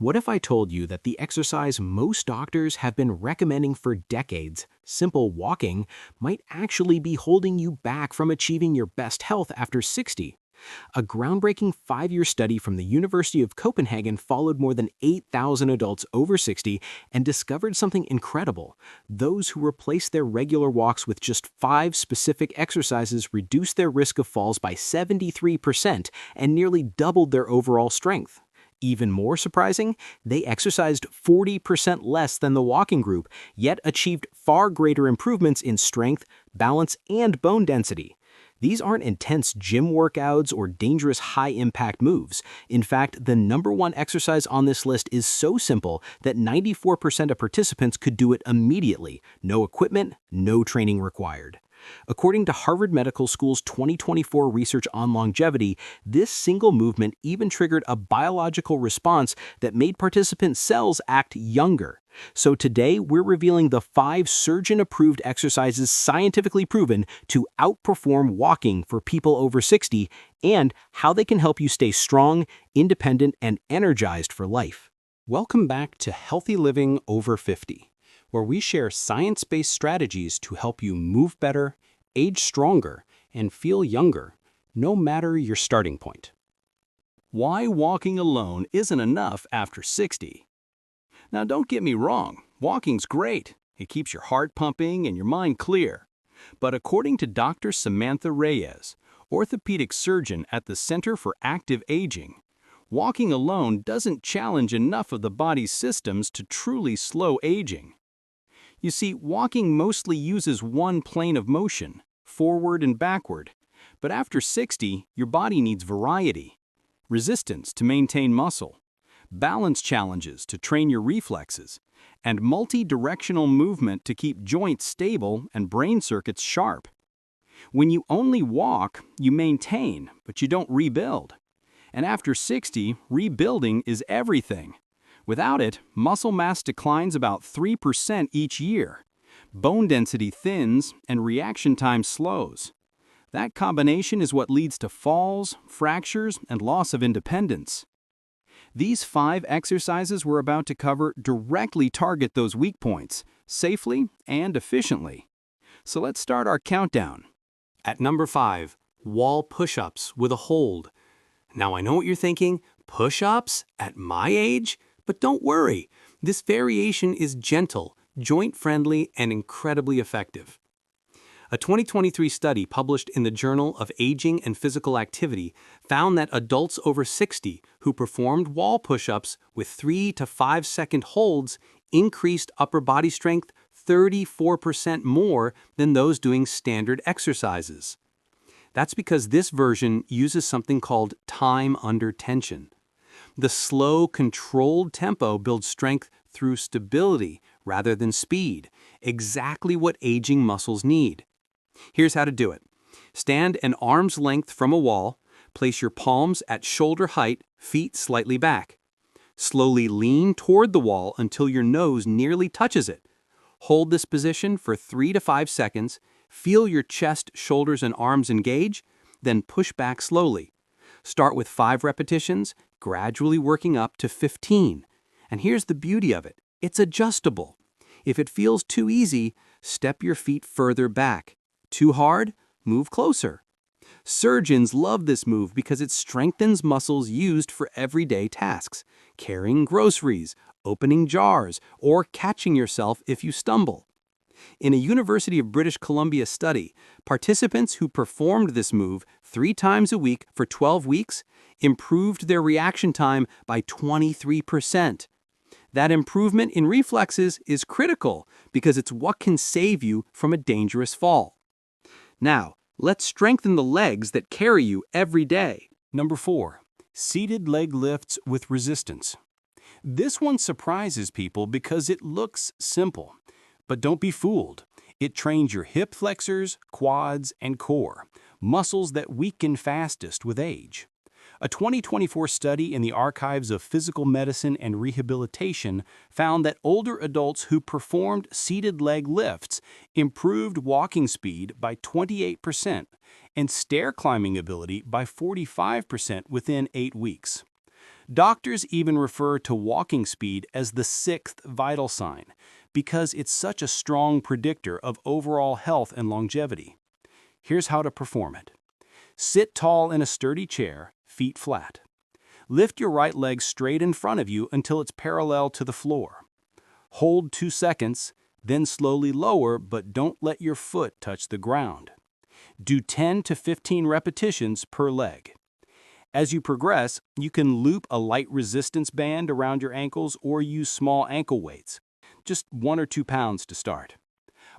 What if I told you that the exercise most doctors have been recommending for decades, simple walking, might actually be holding you back from achieving your best health after 60? A groundbreaking 5-year study from the University of Copenhagen followed more than 8,000 adults over 60 and discovered something incredible. Those who replaced their regular walks with just 5 specific exercises reduced their risk of falls by 73% and nearly doubled their overall strength. Even more surprising, they exercised 40% less than the walking group, yet achieved far greater improvements in strength, balance, and bone density. These aren't intense gym workouts or dangerous high-impact moves. In fact, the #1 exercise on this list is so simple that 94% of participants could do it immediately. No equipment, no training required. According to Harvard Medical School's 2024 research on longevity, this single movement even triggered a biological response that made participant cells act younger. So today, we're revealing the 5 surgeon-approved exercises scientifically proven to outperform walking for people over 60 and how they can help you stay strong, independent, and energized for life. Welcome back to Healthy Living Over 50, where we share science-based strategies to help you move better, age stronger, and feel younger, no matter your starting point. Why walking alone isn't enough after 60. Now, don't get me wrong, walking's great. It keeps your heart pumping and your mind clear. But according to Dr. Samantha Reyes, orthopedic surgeon at the Center for Active Aging, walking alone doesn't challenge enough of the body's systems to truly slow aging. You see, walking mostly uses one plane of motion, forward and backward. But after 60, your body needs variety, resistance to maintain muscle, balance challenges to train your reflexes, and multi-directional movement to keep joints stable and brain circuits sharp. When you only walk, you maintain, but you don't rebuild. And after 60, rebuilding is everything. Without it, muscle mass declines about 3% each year. Bone density thins and reaction time slows. That combination is what leads to falls, fractures, and loss of independence. These 5 exercises we're about to cover directly target those weak points, safely and efficiently. So let's start our countdown. At number 5, wall push-ups with a hold. Now I know what you're thinking, push-ups at my age? But don't worry, this variation is gentle, joint-friendly, and incredibly effective. A 2023 study published in the Journal of Aging and Physical Activity found that adults over 60 who performed wall push-ups with 3 to 5 second holds increased upper body strength 34% more than those doing standard exercises. That's because this version uses something called time under tension. The slow, controlled tempo builds strength through stability rather than speed, exactly what aging muscles need. Here's how to do it. Stand an arm's length from a wall, place your palms at shoulder height, feet slightly back. Slowly lean toward the wall until your nose nearly touches it. Hold this position for 3 to 5 seconds, feel your chest, shoulders, and arms engage, then push back slowly. Start with 5 repetitions, gradually working up to 15. And here's the beauty of it. It's adjustable. If it feels too easy, step your feet further back. Too hard? Move closer. Surgeons love this move because it strengthens muscles used for everyday tasks, carrying groceries, opening jars, or catching yourself if you stumble. In a University of British Columbia study, participants who performed this move 3 times a week for 12 weeks improved their reaction time by 23%. That improvement in reflexes is critical because it's what can save you from a dangerous fall. Now, let's strengthen the legs that carry you every day. Number 4, seated leg lifts with resistance. This one surprises people because it looks simple. But don't be fooled. It trains your hip flexors, quads, and core, muscles that weaken fastest with age. A 2024 study in the Archives of Physical Medicine and Rehabilitation found that older adults who performed seated leg lifts improved walking speed by 28% and stair climbing ability by 45% within 8 weeks. Doctors even refer to walking speed as the sixth vital sign because it's such a strong predictor of overall health and longevity. Here's how to perform it. Sit tall in a sturdy chair, feet flat. Lift your right leg straight in front of you until it's parallel to the floor. Hold 2 seconds, then slowly lower, but don't let your foot touch the ground. Do 10 to 15 repetitions per leg. As you progress, you can loop a light resistance band around your ankles or use small ankle weights, just 1 or 2 pounds to start.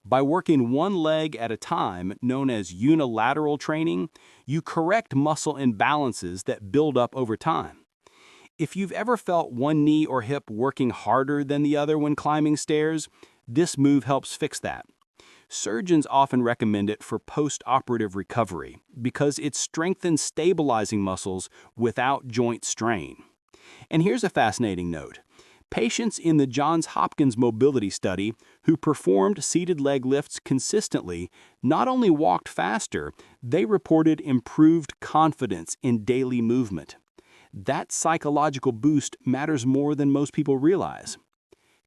By working one leg at a time, known as unilateral training, you correct muscle imbalances that build up over time. If you've ever felt one knee or hip working harder than the other when climbing stairs, this move helps fix that. Surgeons often recommend it for post-operative recovery because it strengthens stabilizing muscles without joint strain. And here's a fascinating note. Patients in the Johns Hopkins mobility study who performed seated leg lifts consistently not only walked faster, they reported improved confidence in daily movement. That psychological boost matters more than most people realize.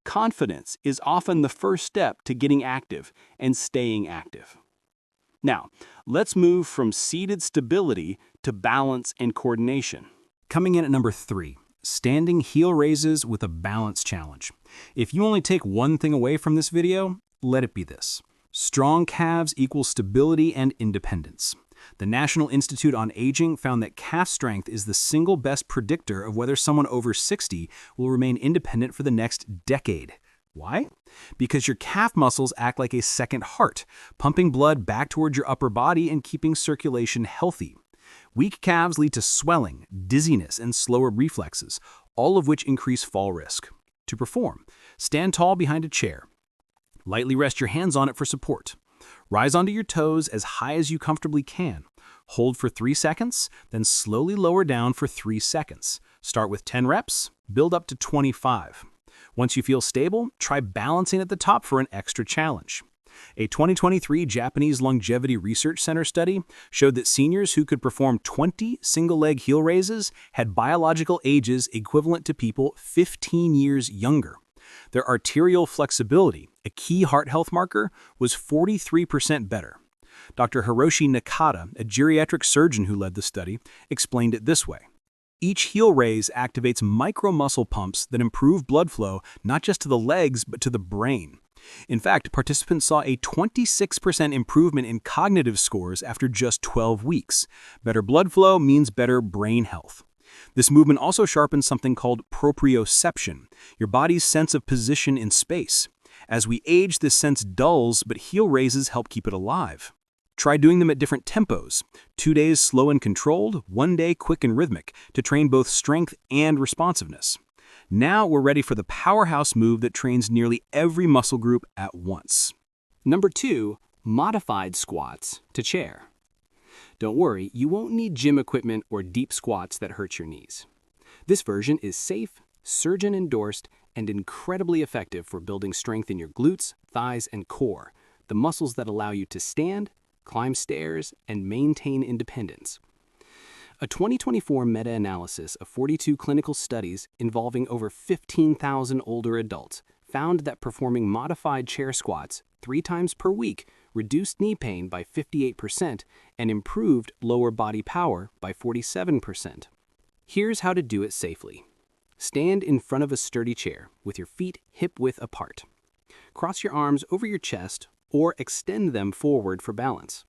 Confidence is often the first step to getting active and staying active. Now, let's move from seated stability to balance and coordination. Coming in at number 3, standing heel raises with a balance challenge. If you only take one thing away from this video, let it be this. Strong calves equal stability and independence. The National Institute on Aging found that calf strength is the single best predictor of whether someone over 60 will remain independent for the next decade. Why? Because your calf muscles act like a second heart, pumping blood back towards your upper body and keeping circulation healthy. Weak calves lead to swelling, dizziness, and slower reflexes, all of which increase fall risk. To perform, stand tall behind a chair. Lightly rest your hands on it for support. Rise onto your toes as high as you comfortably can. Hold for 3 seconds, then slowly lower down for 3 seconds. Start with 10 reps, build up to 25. Once you feel stable, try balancing at the top for an extra challenge. A 2023 Japanese Longevity Research Center study showed that seniors who could perform 20 single-leg heel raises had biological ages equivalent to people 15 years younger. Their arterial flexibility, a key heart health marker, was 43% better. Dr. Hiroshi Nakata, a geriatric surgeon who led the study, explained it this way. Each heel raise activates micro-muscle pumps that improve blood flow not just to the legs but to the brain. In fact, participants saw a 26% improvement in cognitive scores after just 12 weeks. Better blood flow means better brain health. This movement also sharpens something called proprioception, your body's sense of position in space. As we age, this sense dulls, but heel raises help keep it alive. Try doing them at different tempos, 2 days slow and controlled, 1 day quick and rhythmic, to train both strength and responsiveness. Now we're ready for the powerhouse move that trains nearly every muscle group at once. Number 2, modified squats to chair. Don't worry, you won't need gym equipment or deep squats that hurt your knees. This version is safe, surgeon-endorsed, and incredibly effective for building strength in your glutes, thighs, and core, the muscles that allow you to stand, climb stairs, and maintain independence. A 2024 meta-analysis of 42 clinical studies involving over 15,000 older adults found that performing modified chair squats 3 times per week reduced knee pain by 58% and improved lower body power by 47%. Here's how to do it safely. Stand in front of a sturdy chair with your feet hip-width apart. Cross your arms over your chest or extend them forward for balance.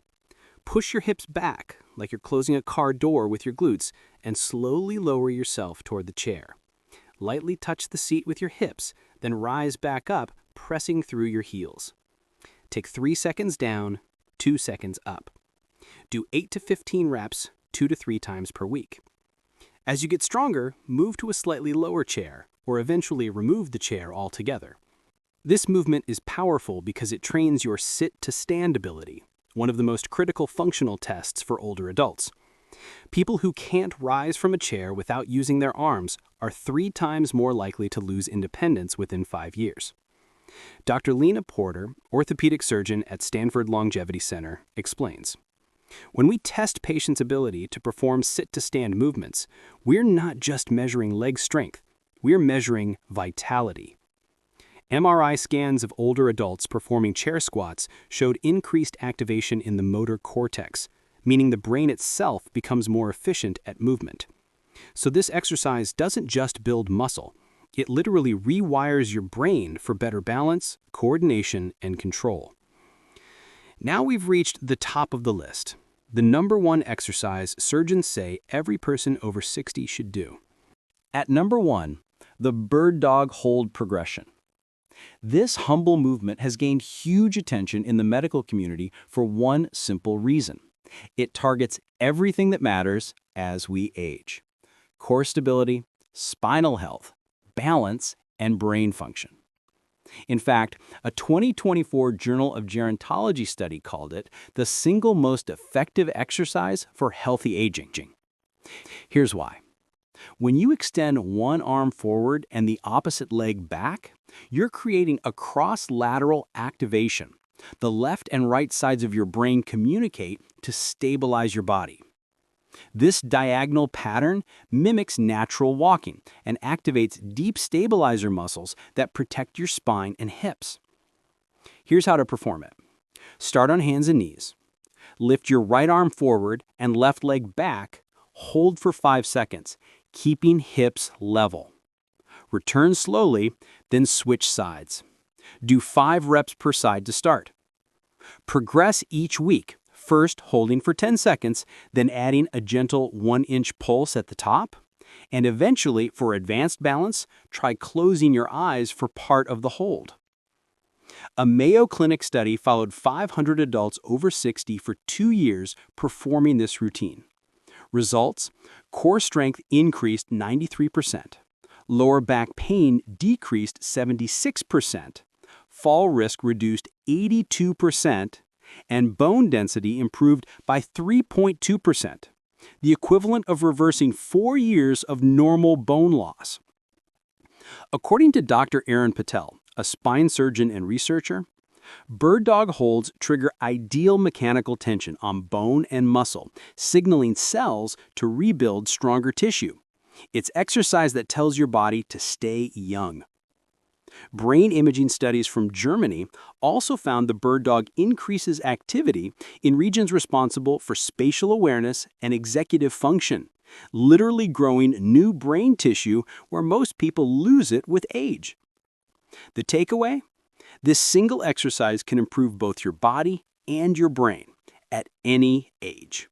Push your hips back like you're closing a car door with your glutes and slowly lower yourself toward the chair. Lightly touch the seat with your hips, then rise back up, pressing through your heels. Take 3 seconds down, 2 seconds up. Do 8 to 15 reps, 2 to 3 times per week. As you get stronger, move to a slightly lower chair, or eventually remove the chair altogether. This movement is powerful because it trains your sit-to-stand ability, one of the most critical functional tests for older adults. People who can't rise from a chair without using their arms are 3 times more likely to lose independence within 5 years. Dr. Lena Porter, orthopedic surgeon at Stanford Longevity Center, explains. When we test patients' ability to perform sit-to-stand movements, we're not just measuring leg strength, we're measuring vitality. MRI scans of older adults performing chair squats showed increased activation in the motor cortex, meaning the brain itself becomes more efficient at movement. So this exercise doesn't just build muscle, it literally rewires your brain for better balance, coordination, and control. Now we've reached the top of the list. The number one exercise surgeons say every person over 60 should do. At number 1, the bird dog hold progression. This humble movement has gained huge attention in the medical community for one simple reason. It targets everything that matters as we age: core stability, spinal health, balance, and brain function. In fact, a 2024 Journal of Gerontology study called it the single most effective exercise for healthy aging. Here's why. When you extend one arm forward and the opposite leg back, you're creating a cross-lateral activation. The left and right sides of your brain communicate to stabilize your body. This diagonal pattern mimics natural walking and activates deep stabilizer muscles that protect your spine and hips. Here's how to perform it. Start on hands and knees. Lift your right arm forward and left leg back. Hold for 5 seconds, keeping hips level. Return slowly, then switch sides. Do 5 reps per side to start. Progress each week. First, holding for 10 seconds, then adding a gentle 1-inch pulse at the top. And eventually, for advanced balance, try closing your eyes for part of the hold. A Mayo Clinic study followed 500 adults over 60 for 2 years performing this routine. Results: core strength increased 93%. Lower back pain decreased 76%. Fall risk reduced 82%. And bone density improved by 3.2%, the equivalent of reversing 4 years of normal bone loss. According to Dr. Aaron Patel, a spine surgeon and researcher, bird dog holds trigger ideal mechanical tension on bone and muscle, signaling cells to rebuild stronger tissue. It's exercise that tells your body to stay young. Brain imaging studies from Germany also found the bird dog increases activity in regions responsible for spatial awareness and executive function, literally growing new brain tissue where most people lose it with age. The takeaway? This single exercise can improve both your body and your brain at any age.